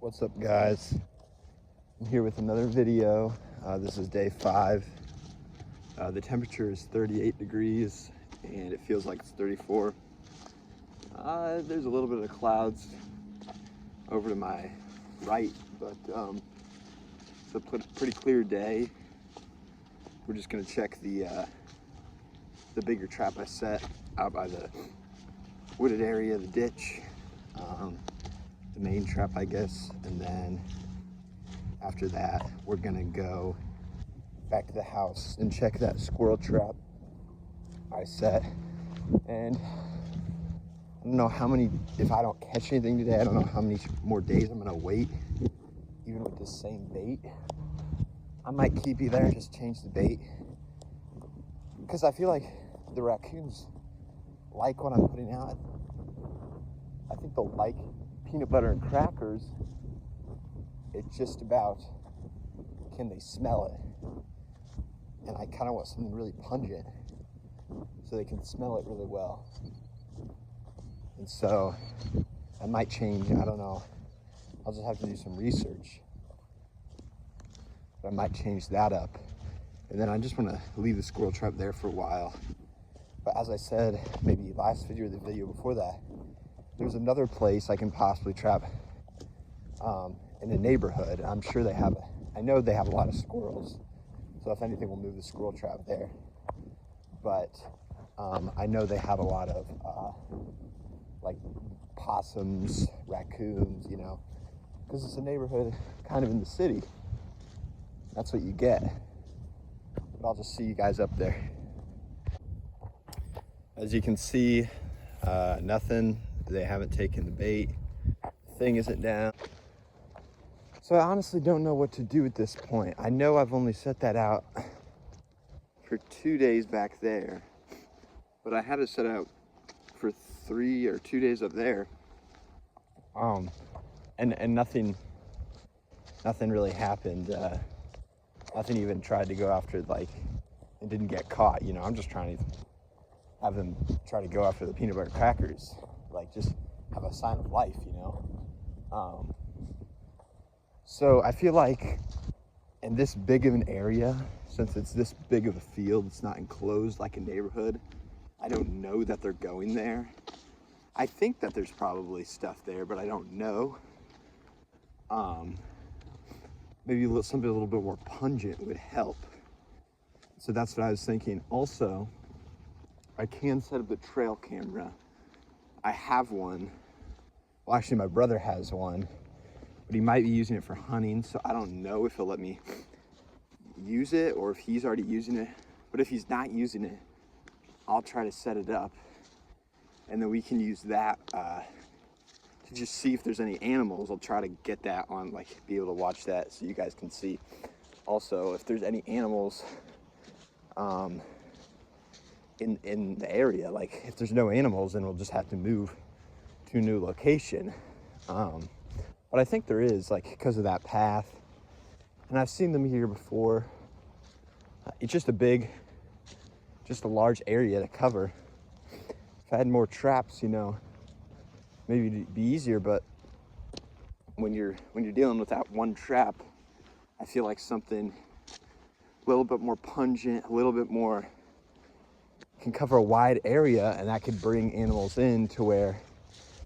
What's up, guys? I'm here with another video. This is day 5. The temperature is 38 degrees and it feels like it's 34. There's a little bit of clouds over to my right, but it's a pretty clear day. We're just gonna check the bigger trap I set out by the wooded area, the ditch, the main trap, I guess, and then after that we're gonna go back to the house and check that squirrel trap I set. And I don't know how many, if I don't catch anything today, I don't know how many more days I'm gonna wait, even with this same bait. I might keep you there, just change the bait, because I feel like the raccoons like what I'm putting out. I think they'll like peanut butter and crackers. It's just about, can they smell it? And I kind of want something really pungent so they can smell it really well. And so I might change, I don't know. I'll just have to do some research. But I might change that up. And then I just want to leave the squirrel trap there for a while. But as I said, maybe last video or the video before that, there's another place I can possibly trap in a neighborhood. I'm sure they have, I know they have a lot of squirrels. So if anything, we'll move the squirrel trap there. But I know they have a lot of like possums, raccoons, you know, because it's a neighborhood kind of in the city. That's what you get. But I'll just see you guys up there. As you can see, nothing. They haven't taken the bait. The thing isn't down. So I honestly don't know what to do at this point. I know I've only set that out for 2 days back there, but I had it set out for 3 or 2 days up there. And nothing really happened. Nothing even tried to go after, like, and didn't get caught. You know, I'm just trying to have them try to go after the peanut butter crackers, like just have a sign of life, you know. So I feel like in this big of an area, since it's this big of a field, it's not enclosed like a neighborhood, I don't know that they're going there. I think that there's probably stuff there, but I don't know. Maybe something a little bit more pungent would help. So that's what I was thinking. Also, I can set up the trail camera. I have one. Well, actually my brother has one, but he might be using it for hunting, so I don't know if he'll let me use it or if he's already using it. But if he's not using it, I'll try to set it up, and then we can use that to just see if there's any animals. I'll try to get that on, like, be able to watch that so you guys can see. Also, if there's any animals in the area, like if there's no animals, then we'll just have to move to a new location. But I think there is, like, because of that path, and I've seen them here before. It's just a large area to cover. If I had more traps, you know, maybe it'd be easier, but when you're dealing with that one trap, I feel like something a little bit more pungent, a little bit more, can cover a wide area, and that could bring animals in to where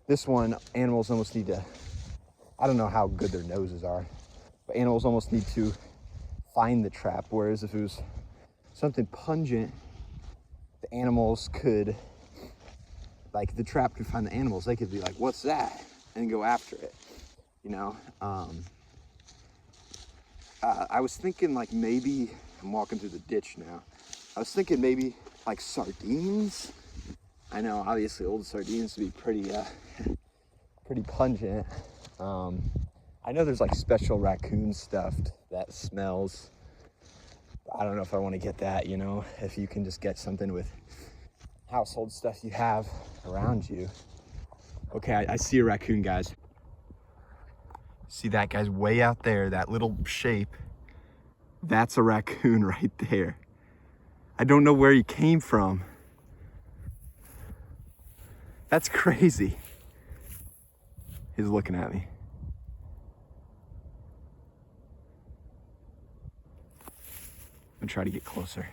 this one, animals almost need to, I don't know how good their noses are, but animals almost need to find the trap. Whereas if it was something pungent, the animals could, like, the trap could find the animals. They could be like, what's that? And go after it, you know? I was thinking, like, maybe, I'm walking through the ditch now. I was thinking maybe like sardines. I know, obviously old sardines would be pretty pungent. I know there's like special raccoon stuff that smells. I don't know if I want to get that, you know, if you can just get something with household stuff you have around you. Okay, I see a raccoon, guys. See that, guys, way out there, that little shape. That's a raccoon right there. I don't know where he came from. That's crazy. He's looking at me. I'm gonna try to get closer.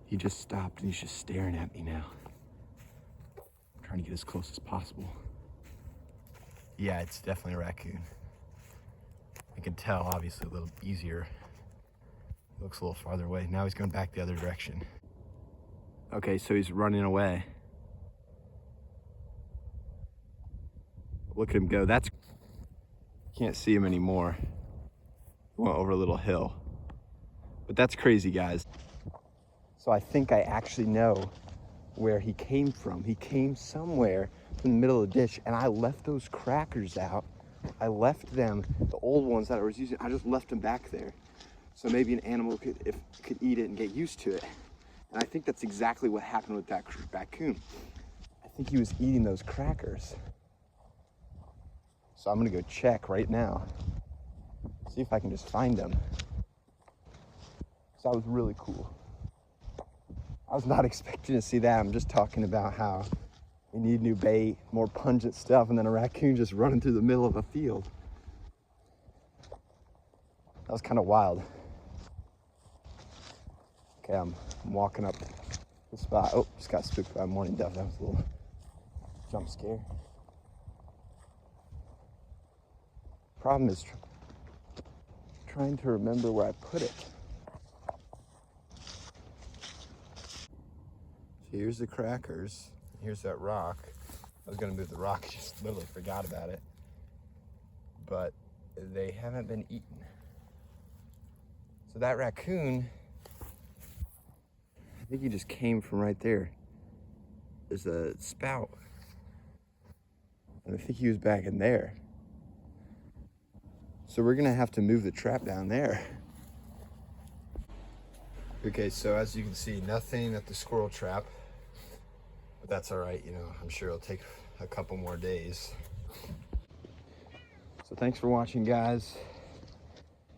He just stopped and he's just staring at me now. I'm trying to get as close as possible. Yeah, it's definitely a raccoon. I can tell, obviously, a little easier. He looks a little farther away. Now he's going back the other direction. Okay, so he's running away. Look at him go. That's... Can't see him anymore. He went over a little hill. But that's crazy, guys. So I think I actually know where he came from. He came somewhere from the middle of the ditch, and I left those crackers out. I left them, the old ones that I was using, I just left them back there. So maybe an animal could eat it and get used to it. And I think that's exactly what happened with that raccoon. I think he was eating those crackers. So I'm gonna go check right now, see if I can just find them. So that was really cool. I was not expecting to see that. I'm just talking about how we need new bait, more pungent stuff, and then a raccoon just running through the middle of a field. That was kind of wild. Okay, I'm walking up the spot. Oh, just got spooked by a morning dove. That was a little jump scare. Problem is trying to remember where I put it. Here's the crackers. Here's that rock. I was gonna move the rock, just literally forgot about it. But they haven't been eaten. So that raccoon, I think he just came from right there. There's a spout. And I think he was back in there. So we're gonna have to move the trap down there. Okay, so as you can see, nothing at the squirrel trap. But that's all right, you know, I'm sure it'll take a couple more days. So thanks for watching, guys.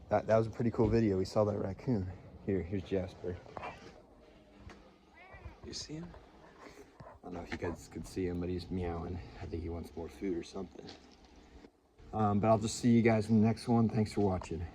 That was a pretty cool video. We saw that raccoon. Here's Jasper. You see him? I don't know if you guys could see him, but he's meowing. I think he wants more food or something. But I'll just see you guys in the next one. Thanks for watching.